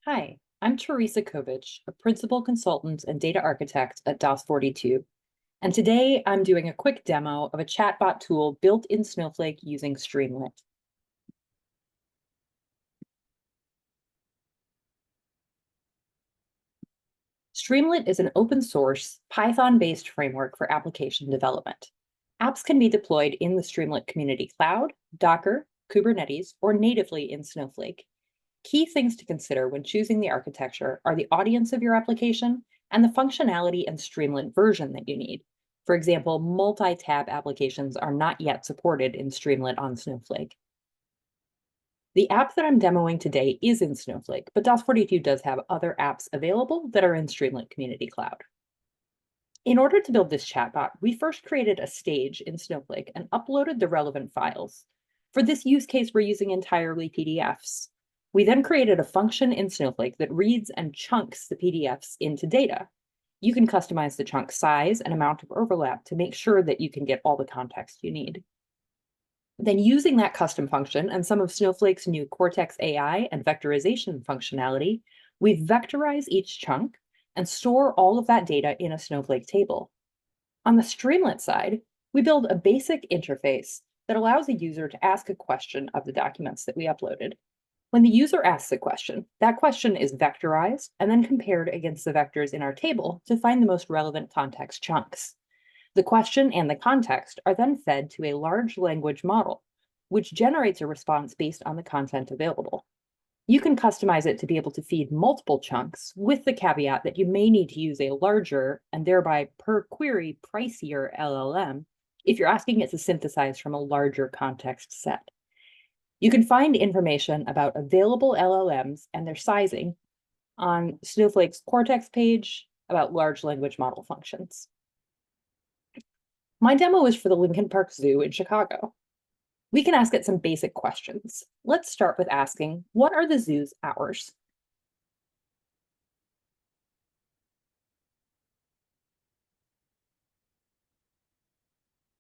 Hi, I'm Teresa Kovich, a principal consultant and data architect at DOS42. And today I'm doing a quick demo of a chatbot tool built in Snowflake using Streamlit. Streamlit is an open source, Python-based framework for application development. Apps can be deployed in the Streamlit Community Cloud, Docker, Kubernetes, or natively in Snowflake. Key things to consider when choosing the architecture are the audience of your application and the functionality and Streamlit version that you need. For example, multi-tab applications are not yet supported in Streamlit on Snowflake. The app that I'm demoing today is in Snowflake, but DOS42 does have other apps available that are in Streamlit Community Cloud. In order to build this chatbot, we first created a stage in Snowflake and uploaded the relevant files. For this use case, we're using entirely PDFs. We then created a function in Snowflake that reads and chunks the PDFs into data. You can customize the chunk size and amount of overlap to make sure that you can get all the context you need. Then using that custom function and some of Snowflake's new Cortex AI and vectorization functionality, we vectorize each chunk and store all of that data in a Snowflake table. On the Streamlit side, we build a basic interface that allows a user to ask a question of the documents that we uploaded. When the user asks a question, that question is vectorized and then compared against the vectors in our table to find the most relevant context chunks. The question and the context are then fed to a large language model, which generates a response based on the content available. You can customize it to be able to feed multiple chunks with the caveat that you may need to use a larger and thereby per query pricier LLM if you're asking it to synthesize from a larger context set. You can find information about available LLMs and their sizing on Snowflake's Cortex page about large language model functions. My demo is for the Lincoln Park Zoo in Chicago. We can ask it some basic questions. Let's start with asking, what are the zoo's hours?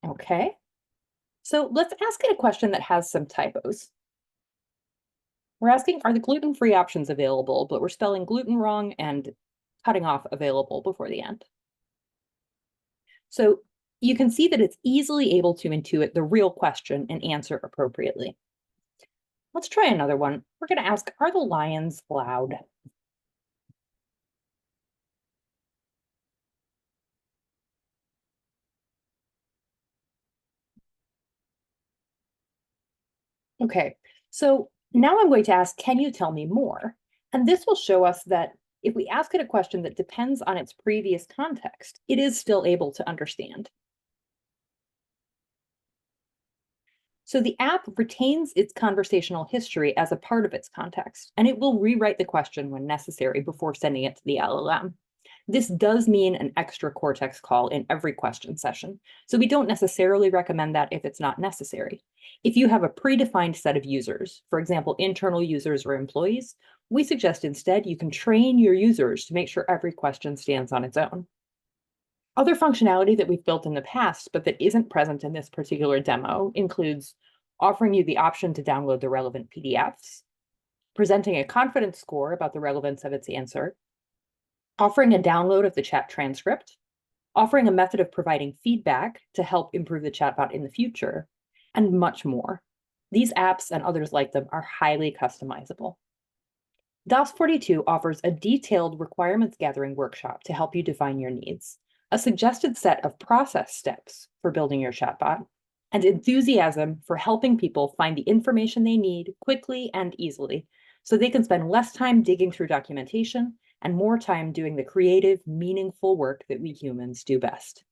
Okay, so let's ask it a question that has some typos. We're asking, are the gluten-free options available, but we're spelling gluten wrong and cutting off available before the end. So you can see that it's easily able to intuit the real question and answer appropriately. Let's try another one. We're going to ask, are the lions loud? Okay, so now I'm going to ask, can you tell me more? And this will show us that if we ask it a question that depends on its previous context, it is still able to understand. So the app retains its conversational history as a part of its context, and it will rewrite the question when necessary before sending it to the LLM. This does mean an extra Cortex call in every question session, so we don't necessarily recommend that if it's not necessary. If you have a predefined set of users, for example, internal users or employees, we suggest instead you can train your users to make sure every question stands on its own. Other functionality that we've built in the past, but that isn't present in this particular demo, includes offering you the option to download the relevant PDFs, presenting a confidence score about the relevance of its answer, offering a download of the chat transcript, offering a method of providing feedback to help improve the chatbot in the future, and much more. These apps and others like them are highly customizable. DOS42 offers a detailed requirements gathering workshop to help you define your needs, a suggested set of process steps for building your chatbot, and enthusiasm for helping people find the information they need quickly and easily so they can spend less time digging through documentation and more time doing the creative, meaningful work that we humans do best.